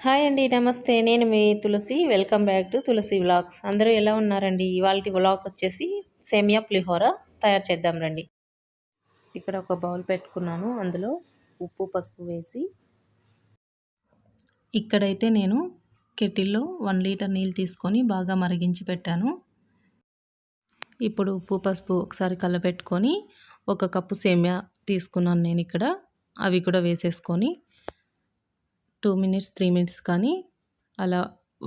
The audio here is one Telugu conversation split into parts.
హాయ్ అండి. నమస్తే. నేను మీ Tulasi. Welcome back to Tulasi vlogs. అందరూ ఎలా ఉన్నారండి? ఇవాల్టి వ్లాగ్ వచ్చేసి సేమియా పులిహోర తయారు చేద్దాం రండి. ఇక్కడ ఒక బౌల్ పెట్టుకున్నాను. అందులో ఉప్పు, పసుపు వేసి ఇక్కడైతే నేను కెటిల్లో 1 లీటర్ నీళ్ళు తీసుకొని బాగా మరిగించి పెట్టాను. ఇప్పుడు ఉప్పు, పసుపు ఒకసారి కలపెట్టుకొని 1 కప్పు సేమియా తీసుకున్నాను నేను ఇక్కడ. అవి కూడా వేసేసుకొని 2 మినిట్స్ 3 మినిట్స్ కానీ అలా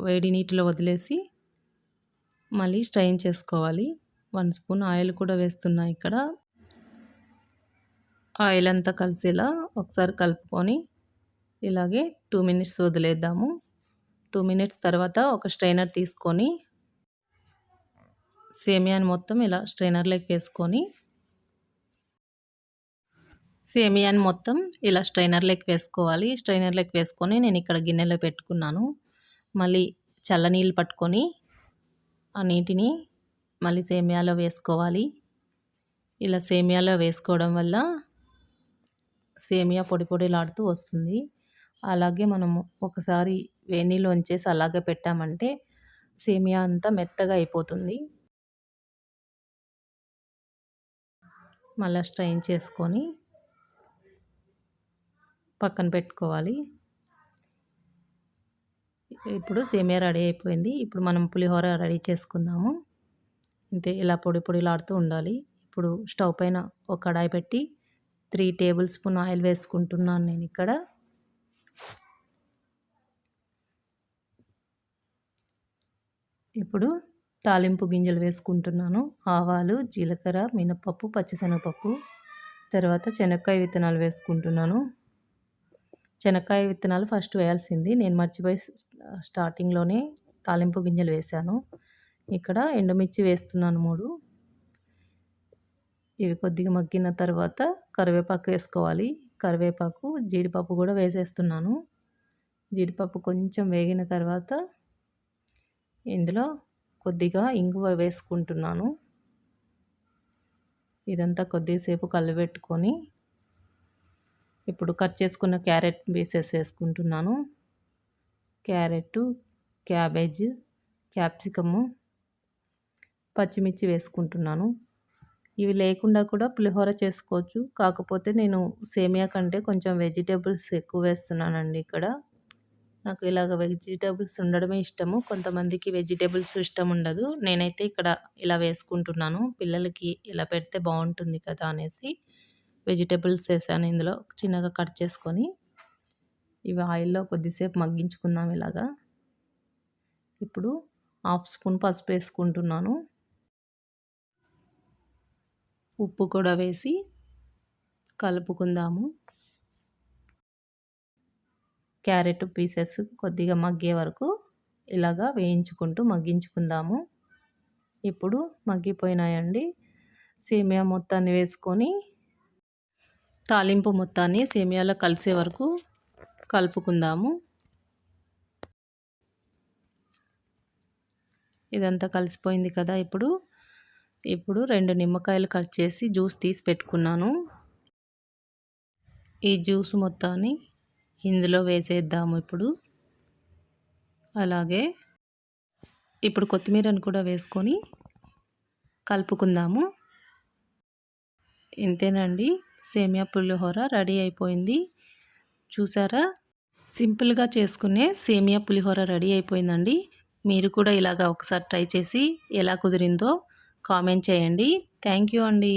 వేడి నీటిలో వదిలేసి మళ్ళీ స్ట్రెయిన్ చేసుకోవాలి. 1 స్పూన్ ఆయిల్ కూడా వేస్తున్నా ఇక్కడ. ఆయిల్ అంతా కలిసేలా ఒకసారి కలుపుకొని ఇలాగే 2 మినిట్స్ వదిలేద్దాము. 2 మినిట్స్ తర్వాత ఒక స్ట్రైనర్ తీసుకొని సేమియాని మొత్తం ఇలా స్ట్రైనర్లోకి వేసుకొని సేమియాని మొత్తం ఇలా స్ట్రైనర్లోకి వేసుకోవాలి. స్ట్రైనర్లోకి వేసుకొని నేను ఇక్కడ గిన్నెలో పెట్టుకున్నాను. మళ్ళీ చల్లనీళ్ళు పట్టుకొని ఆ నీటిని మళ్ళీ సేమియాలో వేసుకోవాలి. ఇలా సేమియాలో వేసుకోవడం వల్ల సేమియా పొడి పొడిలాడుతూ వస్తుంది. అలాగే మనము ఒకసారి వేడి నీళ్ళు వంచేసి అలాగే పెట్టామంటే సేమియా అంతా మెత్తగా అయిపోతుంది. మళ్ళీ స్ట్రెయిన్ చేసుకొని పక్కన పెట్టుకోవాలి. ఇప్పుడు సేమియా రెడీ అయిపోయింది. ఇప్పుడు మనం పులిహోర రెడీ చేసుకుందాము. అంతే, ఇలా పొడి పొడిలాడుతూ ఉండాలి. ఇప్పుడు స్టవ్ పైన ఒక కడాయి పెట్టి 3 టేబుల్ స్పూన్ ఆయిల్ వేసుకుంటున్నాను నేను ఇక్కడ. ఇప్పుడు తాలింపు గింజలు వేసుకుంటున్నాను. ఆవాలు, జీలకర్ర, మినపప్పు, పచ్చిశనగపప్పు, తర్వాత శనక్కాయ విత్తనాలు వేసుకుంటున్నాను. శనక్కాయ విత్తనాలు ఫస్ట్ వేయాల్సింది, నేను మర్చిపోయి స్టార్టింగ్లోనే తాలింపు గింజలు వేశాను. ఇక్కడ ఎండుమిర్చి వేస్తున్నాను 3. ఇవి కొద్దిగా మగ్గిన తర్వాత కరివేపాకు వేసుకోవాలి. కరివేపాకు, జీడిపప్పు కూడా వేసేస్తున్నాను. జీడిపప్పు కొంచెం వేగిన తర్వాత ఇందులో కొద్దిగా ఇంగువ వేసుకుంటున్నాను. ఇదంతా కొద్దిసేపు కలబెట్టుకొని ఇప్పుడు కట్ చేసుకున్న క్యారెట్ పీసెస్ వేసుకుంటున్నాను. క్యారెట్, క్యాబేజ్, క్యాప్సికము, పచ్చిమిర్చి వేసుకుంటున్నాను. ఇవి లేకుండా కూడా పులిహోర చేసుకోవచ్చు. కాకపోతే నేను సేమియా కంటే కొంచెం వెజిటేబుల్స్ ఎక్కువ వేస్తున్నానండి ఇక్కడ. నాకు ఇలాగ వెజిటేబుల్స్ ఉండడమే ఇష్టము. కొంతమందికి వెజిటేబుల్స్ ఇష్టం ఉండదు. నేనైతే ఇక్కడ ఇలా వేసుకుంటున్నాను. పిల్లలకి ఇలా పెడితే బాగుంటుంది కదా అనేసి వెజిటేబుల్స్ వేసాను ఇందులో చిన్నగా కట్ చేసుకొని. ఇవి ఆయిల్లో కొద్దిసేపు మగ్గించుకుందాం ఇలాగా. ఇప్పుడు 1/2 స్పూన్ పసుపు వేసుకుంటున్నాను. ఉప్పు కూడా వేసి కలుపుకుందాము. క్యారెట్ పీసెస్ కొద్దిగా మగ్గే వరకు ఇలాగా వేయించుకుంటూ మగ్గించుకుందాము. ఇప్పుడు మగ్గిపోయినాయండి. సేమియా మొత్తాన్ని వేసుకొని తాలింపు మొత్తాన్ని సేమియాలో కలిసే వరకు కలుపుకుందాము. ఇదంతా కలిసిపోయింది కదా. ఇప్పుడు 2 నిమ్మకాయలు కట్ చేసి జ్యూస్ తీసి పెట్టుకున్నాను. ఈ జ్యూస్ మొత్తాన్ని ఇందులో వేసేద్దాము ఇప్పుడు. అలాగే ఇప్పుడు కొత్తిమీరను కూడా వేసుకొని కలుపుకుందాము. ఇంతేనండి, సేమియా పులిహోర రెడీ అయిపోయింది. చూసారా, సింపుల్గా చేసుకునే సేమియా పులిహోర రెడీ అయిపోయిందండి. మీరు కూడా ఇలాగా ఒకసారి ట్రై చేసి ఎలా కుదిరిందో కామెంట్ చేయండి. థ్యాంక్ యూ అండి.